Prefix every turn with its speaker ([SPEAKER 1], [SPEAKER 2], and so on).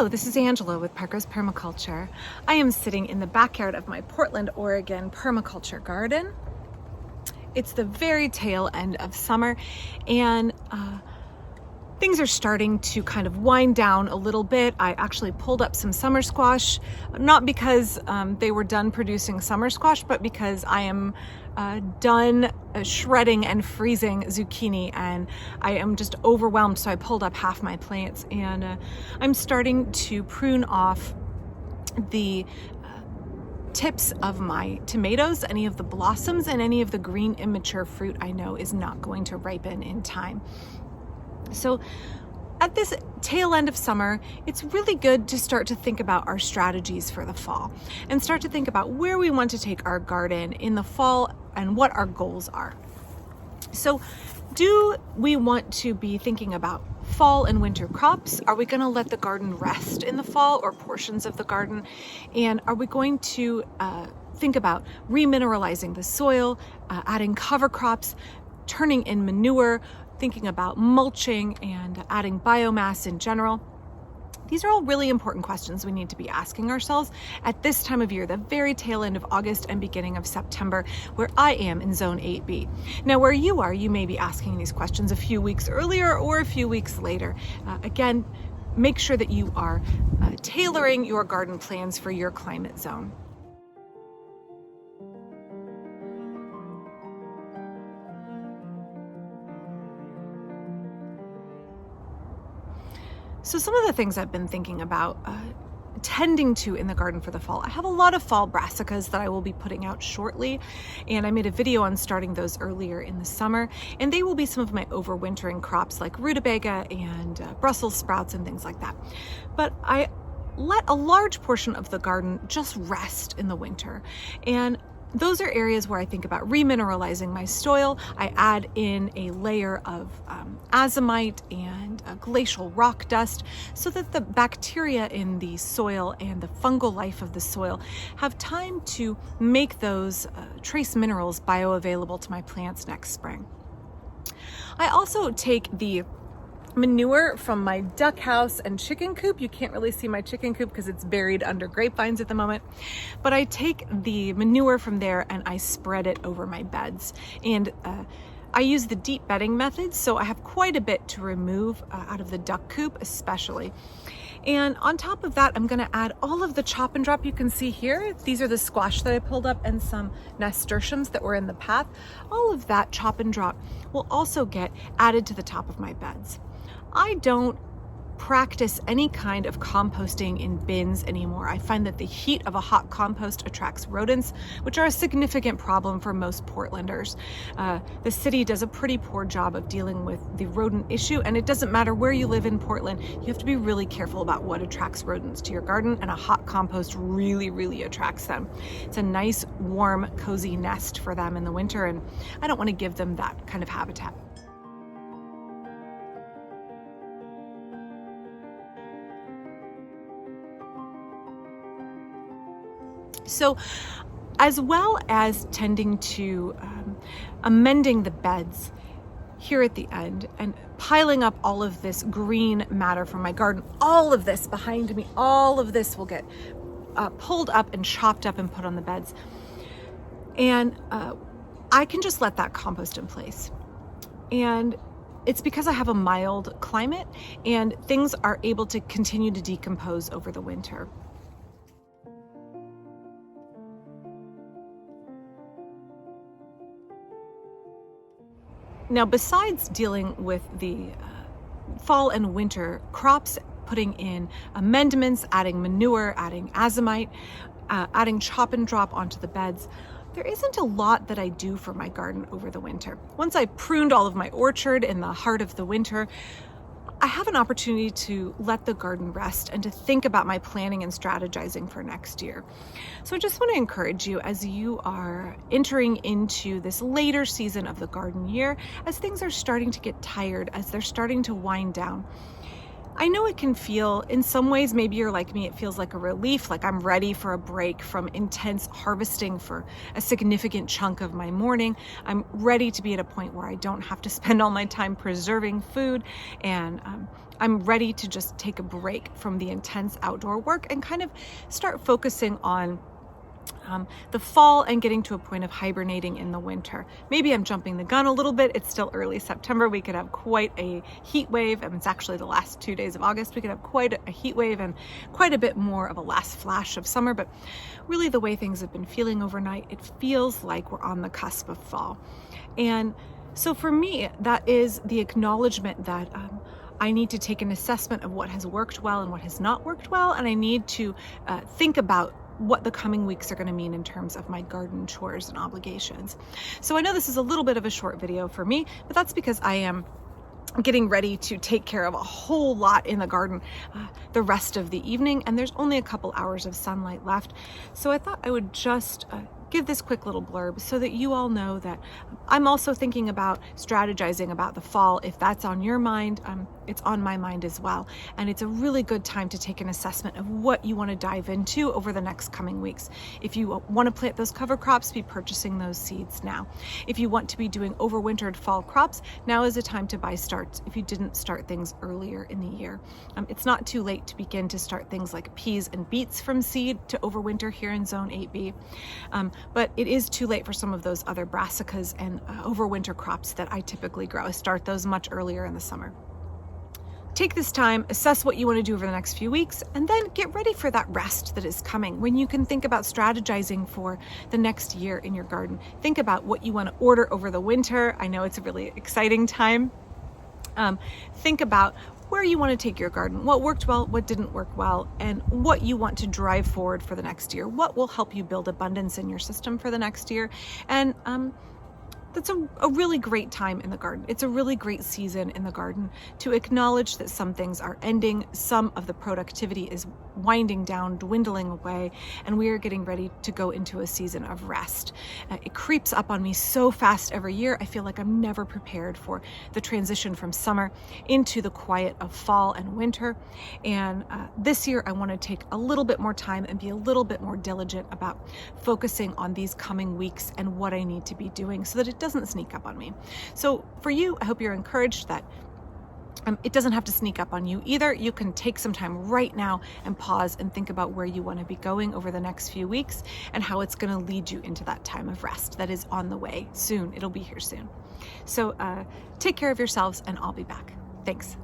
[SPEAKER 1] Hello, this is Angela with Parker's Permaculture. I am sitting in the backyard of my Portland, Oregon permaculture garden. It's the very tail end of summer and things are starting to kind of wind down a little bit. I actually pulled up some summer squash, not because they were done producing summer squash, but because I am done shredding and freezing zucchini and I am just overwhelmed. So I pulled up half my plants and I'm starting to prune off the tips of my tomatoes, any of the blossoms and any of the green immature fruit I know is not going to ripen in time. So at this tail end of summer, it's really good to start to think about our strategies for the fall and start to think about where we want to take our garden in the fall and what our goals are. So do we want to be thinking about fall and winter crops? Are we going to let the garden rest in the fall or portions of the garden? And are we going to think about remineralizing the soil, adding cover crops, turning in manure, thinking about mulching and adding biomass in general? These are all really important questions we need to be asking ourselves at this time of year, the very tail end of August and beginning of September, where I am in Zone 8B. Now, where you are, you may be asking these questions a few weeks earlier or a few weeks later. Again, make sure that you are tailoring your garden plans for your climate zone. So some of the things I've been thinking about tending to in the garden for the fall, I have a lot of fall brassicas that I will be putting out shortly, and I made a video on starting those earlier in the summer, and they will be some of my overwintering crops like rutabaga and Brussels sprouts and things like that. But I let a large portion of the garden just rest in the winter, and those are areas where I think about remineralizing my soil. I add in a layer of azomite and glacial rock dust so that the bacteria in the soil and the fungal life of the soil have time to make those trace minerals bioavailable to my plants next spring. I also take the manure from my duck house and chicken coop. You can't really see my chicken coop because it's buried under grapevines at the moment, but I take the manure from there and I spread it over my beds. And I use the deep bedding method, so I have quite a bit to remove out of the duck coop especially. And on top of that, I'm going to add all of the chop and drop you can see here. These are the squash that I pulled up and some nasturtiums that were in the path. All of that chop and drop will also get added to the top of my beds. I don't practice any kind of composting in bins anymore. I find that the heat of a hot compost attracts rodents, which are a significant problem for most Portlanders. The city does a pretty poor job of dealing with the rodent issue, and it doesn't matter where you live in Portland, you have to be really careful about what attracts rodents to your garden, and a hot compost really, really attracts them. It's a nice, warm, cozy nest for them in the winter, and I don't want to give them that kind of habitat. So as well as tending to amending the beds here at the end and piling up all of this green matter from my garden, all of this behind me, all of this will get pulled up and chopped up and put on the beds. And I can just let that compost in place. And it's because I have a mild climate and things are able to continue to decompose over the winter. Now, besides dealing with the fall and winter crops, putting in amendments, adding manure, adding azomite, adding chop and drop onto the beds, there isn't a lot that I do for my garden over the winter. Once I pruned all of my orchard in the heart of the winter, I have an opportunity to let the garden rest and to think about my planning and strategizing for next year. So I just want to encourage you as you are entering into this later season of the garden year, as things are starting to get tired, as they're starting to wind down, I know it can feel, in some ways, maybe you're like me, it feels like a relief, like I'm ready for a break from intense harvesting for a significant chunk of my morning. I'm ready to be at a point where I don't have to spend all my time preserving food, and I'm ready to just take a break from the intense outdoor work and kind of start focusing on the fall and getting to a point of hibernating in the winter. Maybe I'm jumping the gun a little bit. It's still early September. We could have quite a heat wave. And it's actually the last 2 days of August. We could have quite a heat wave and quite a bit more of a last flash of summer. But really, the way things have been feeling overnight, it feels like we're on the cusp of fall. And so for me, that is the acknowledgement that I need to take an assessment of what has worked well and what has not worked well. And I need to think about what the coming weeks are going to mean in terms of my garden chores and obligations. So I know this is a little bit of a short video for me, but that's because I am getting ready to take care of a whole lot in the garden the rest of the evening, and there's only a couple hours of sunlight left. So I thought I would just give this quick little blurb so that you all know that I'm also thinking about strategizing about the fall. If that's on your mind, it's on my mind as well. And it's a really good time to take an assessment of what you want to dive into over the next coming weeks. If you want to plant those cover crops, be purchasing those seeds now. If you want to be doing overwintered fall crops, now is a time to buy starts if you didn't start things earlier in the year. It's not too late to begin to start things like peas and beets from seed to overwinter here in Zone 8B. But it is too late for some of those other brassicas and overwinter crops that I typically grow. I start those much earlier in the summer. Take this time, assess what you want to do over the next few weeks, and then get ready for that rest that is coming when you can think about strategizing for the next year in your garden. Think about what you want to order over the winter. I know it's a really exciting time. Think about where you want to take your garden, what worked well, what didn't work well, and what you want to drive forward for the next year. What will help you build abundance in your system for the next year? And that's a really great time in the garden. It's a really great season in the garden to acknowledge that some things are ending, some of the productivity is winding down, dwindling away, and we are getting ready to go into a season of rest. It creeps up on me so fast every year. I feel like I'm never prepared for the transition from summer into the quiet of fall and winter. And this year, I want to take a little bit more time and be a little bit more diligent about focusing on these coming weeks and what I need to be doing so that it doesn't sneak up on me. So for you, I hope you're encouraged that it doesn't have to sneak up on you either. You can take some time right now and pause and think about where you want to be going over the next few weeks and how it's going to lead you into that time of rest that is on the way soon. It'll be here soon. So take care of yourselves, and I'll be back. Thanks.